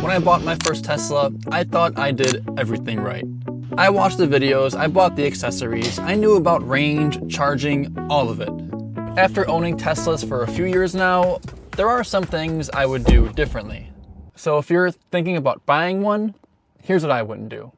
When I bought my first Tesla, I thought I did everything right. I watched the videos, I bought the accessories, I knew about range, charging, all of it. After owning Teslas for a few years now, there are some things I would do differently. So if you're thinking about buying one, here's what I wouldn't do.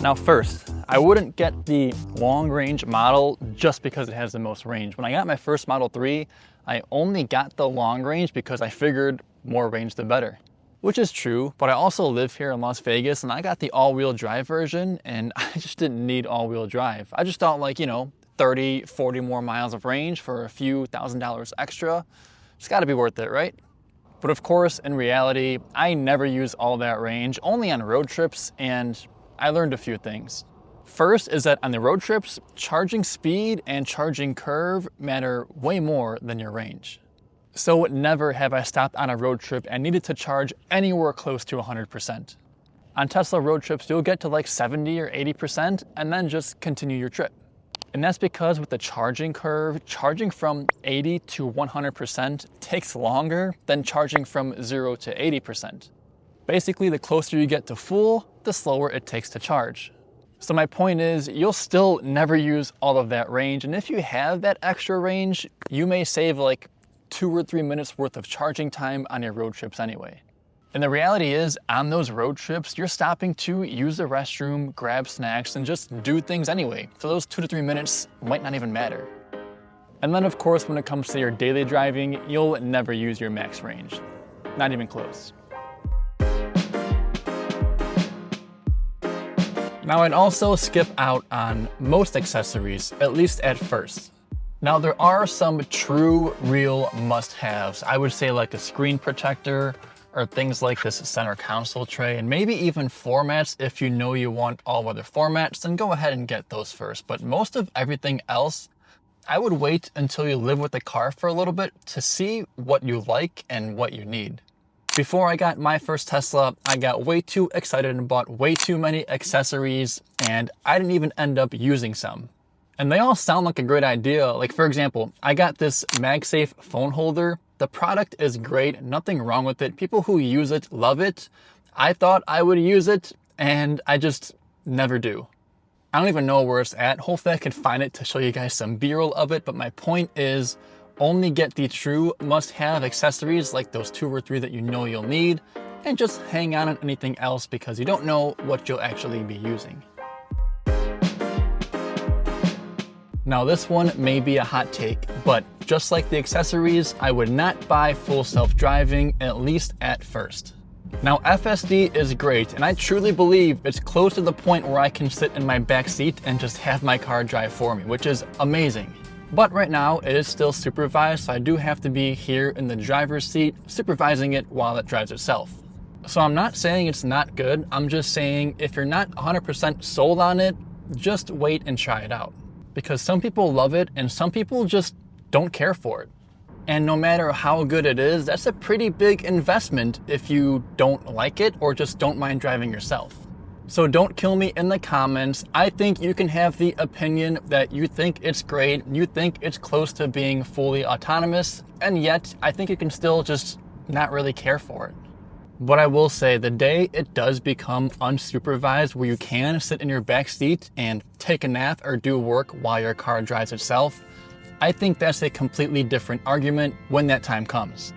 Now first, I wouldn't get the long range model just because it has the most range. When I got my first Model 3, I only got the long range because I figured more range the better. Which is true, but I also live here in Las Vegas and I got the all-wheel drive version and I just didn't need all-wheel drive. I just thought, like, 30, 40 more miles of range for a few $1,000s extra. It's gotta be worth it, right? But of course, in reality, I never use all that range, only on road trips, and I learned a few things. First is that on the road trips, charging speed and charging curve matter way more than your range. So never have I stopped on a road trip and needed to charge anywhere close to 100%. On Tesla road trips, you'll get to like 70 or 80% and then just continue your trip. And that's because with the charging curve, charging from 80 to 100% takes longer than charging from 0 to 80%. Basically, the closer you get to full, the slower it takes to charge. So my point is, you'll still never use all of that range, and if you have that extra range, you may save like 2 or 3 minutes worth of charging time on your road trips anyway. And the reality is, on those road trips, you're stopping to use the restroom, grab snacks, and just do things anyway. So those 2 to 3 minutes might not even matter. And then of course, when it comes to your daily driving, you'll never use your max range. Not even close. Now I'd also skip out on most accessories, at least at first. Now there are some true, real must-haves. I would say like a screen protector or things like this center console tray, and maybe even floor mats. If you know you want all-weather floor mats, then go ahead and get those first. But most of everything else, I would wait until you live with the car for a little bit to see what you like and what you need. Before I got my first Tesla, I got way too excited and bought way too many accessories, and I didn't even end up using some. And they all sound like a great idea. Like, for example, I got this MagSafe phone holder. The product is great, nothing wrong with it. People who use it love it. I thought I would use it, and I just never do. I don't even know where it's at. Hopefully I can find it to show you guys some B-roll of it, but my point is, only get the true must-have accessories like those 2 or 3 that you know you'll need, and just hang on anything else because you don't know what you'll actually be using. Now this one may be a hot take, but just like the accessories, I would not buy full self-driving, at least at first. Now FSD is great, and I truly believe it's close to the point where I can sit in my back seat and just have my car drive for me, which is amazing. But right now it is still supervised, so I do have to be here in the driver's seat supervising it while it drives itself. So I'm not saying it's not good, I'm just saying if you're not 100% sold on it, just wait and try it out. Because some people love it and some people just don't care for it. And no matter how good it is, that's a pretty big investment if you don't like it or just don't mind driving yourself. So don't kill me in the comments. I think you can have the opinion that you think it's great, you think it's close to being fully autonomous, and yet I think you can still just not really care for it. But I will say, the day it does become unsupervised where you can sit in your back seat and take a nap or do work while your car drives itself, I think that's a completely different argument when that time comes.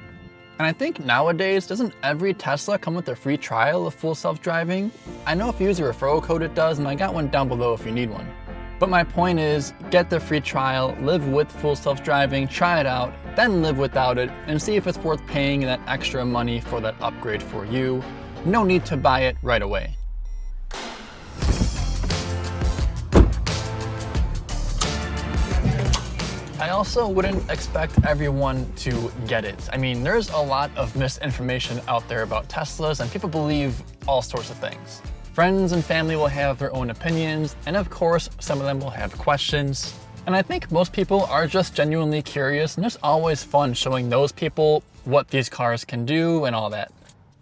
And I think nowadays, doesn't every Tesla come with a free trial of full self-driving? I know if you use a referral code it does, and I got one down below if you need one. But my point is, get the free trial, live with full self-driving, try it out, then live without it, and see if it's worth paying that extra money for that upgrade for you. No need to buy it right away. I also wouldn't expect everyone to get it. I mean, there's a lot of misinformation out there about Teslas, and people believe all sorts of things. Friends and family will have their own opinions, and of course, some of them will have questions. And I think most people are just genuinely curious, and it's always fun showing those people what these cars can do and all that.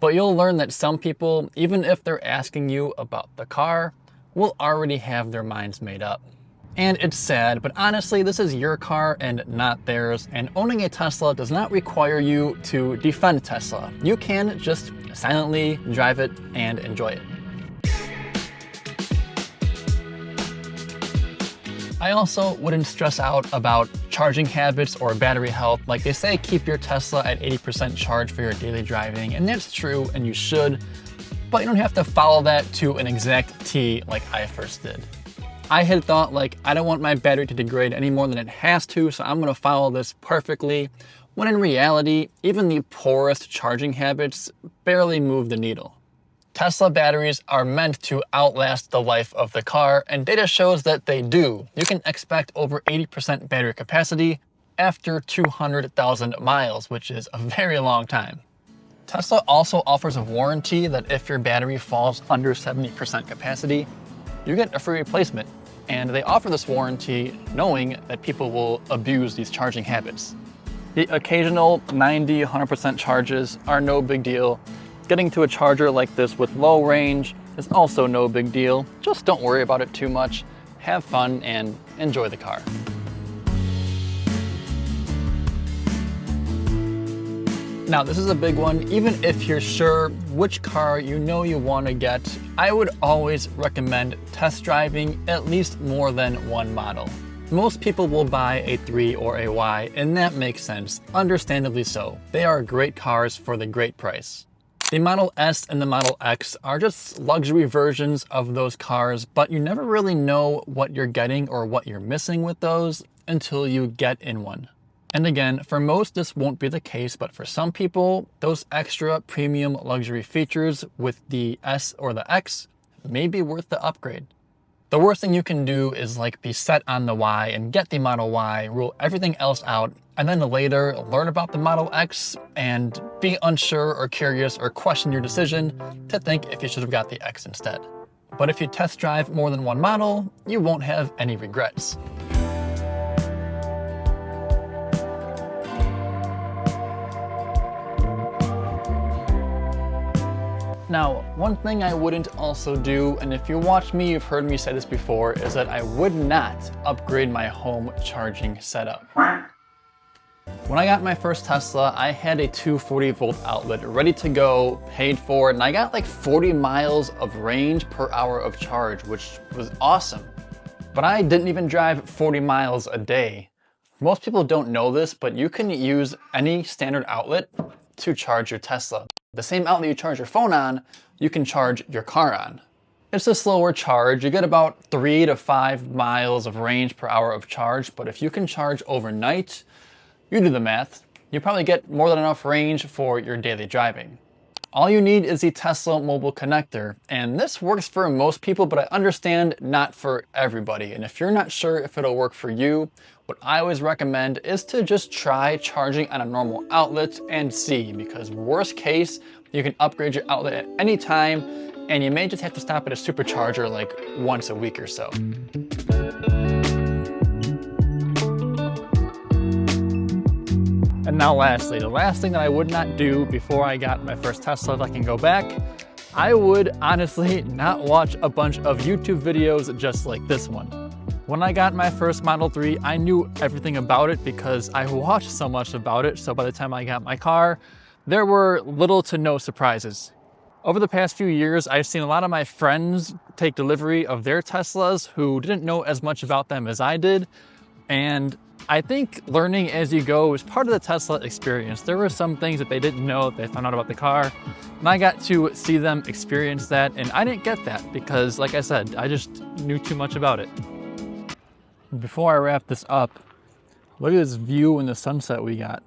But you'll learn that some people, even if they're asking you about the car, will already have their minds made up. And it's sad, but honestly, this is your car and not theirs, and owning a Tesla does not require you to defend Tesla. You can just silently drive it and enjoy it. I also wouldn't stress out about charging habits or battery health. Like they say, keep your Tesla at 80% charge for your daily driving, and that's true, and you should, but you don't have to follow that to an exact T like I first did. I had thought like, I don't want my battery to degrade any more than it has to, so I'm gonna follow this perfectly, when in reality, even the poorest charging habits barely move the needle. Tesla batteries are meant to outlast the life of the car, and data shows that they do. You can expect over 80% battery capacity after 200,000 miles, which is a very long time. Tesla also offers a warranty that if your battery falls under 70% capacity, you get a free replacement. And they offer this warranty knowing that people will abuse these charging habits. The occasional 90, 100% charges are no big deal. Getting to a charger like this with low range is also no big deal. Just don't worry about it too much. Have fun and enjoy the car. Now, this is a big one. Even if you're sure which car you know you want to get, I would always recommend test driving at least more than one model. Most people will buy a 3 or a Y, and that makes sense, understandably so. They are great cars for the great price. The Model S and the Model X are just luxury versions of those cars, but you never really know what you're getting or what you're missing with those until you get in one. And again, for most this won't be the case, but for some people, those extra premium luxury features with the S or the X may be worth the upgrade. The worst thing you can do is like be set on the Y and get the Model Y, rule everything else out, and then later learn about the Model X and be unsure or curious or question your decision to think if you should have got the X instead. But if you test drive more than one model, you won't have any regrets. Now, one thing I wouldn't also do, and if you watch me, you've heard me say this before, is that I would not upgrade my home charging setup. When I got my first Tesla, I had a 240 volt outlet ready to go, paid for it, and I got like 40 miles of range per hour of charge, which was awesome. But I didn't even drive 40 miles a day. Most people don't know this, but you can use any standard outlet to charge your Tesla. The same outlet you charge your phone on, you can charge your car on. It's a slower charge. You get about 3 to 5 miles of range per hour of charge, but if you can charge overnight, you do the math, you probably get more than enough range for your daily driving. All you need is the Tesla mobile connector, and this works for most people, but I understand not for everybody. And if you're not sure if it'll work for you, what I always recommend is to just try charging on a normal outlet and see, because worst case, you can upgrade your outlet at any time, and you may just have to stop at a supercharger like once a week or so. And now lastly, the last thing that I would not do before I got my first Tesla, if I can go back, I would honestly not watch a bunch of YouTube videos just like this one. When I got my first Model 3, I knew everything about it because I watched so much about it, so by the time I got my car, there were little to no surprises. Over the past few years, I've seen a lot of my friends take delivery of their Teslas who didn't know as much about them as I did, and I think learning as you go is part of the Tesla experience. There were some things that they didn't know that they found out about the car, and I got to see them experience that, and I didn't get that because, like I said, I just knew too much about it. Before I wrap this up, look at this view in the sunset we got.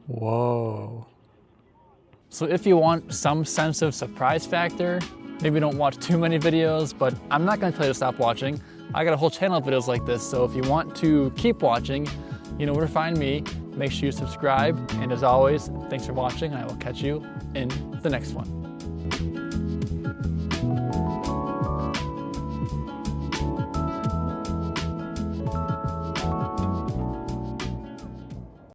Whoa. So if you want some sense of surprise factor, maybe don't watch too many videos, but I'm not gonna tell you to stop watching. I got a whole channel of videos like this, so if you want to keep watching, you know where to find me. Make sure you subscribe, and as always, thanks for watching, and I will catch you in the next one.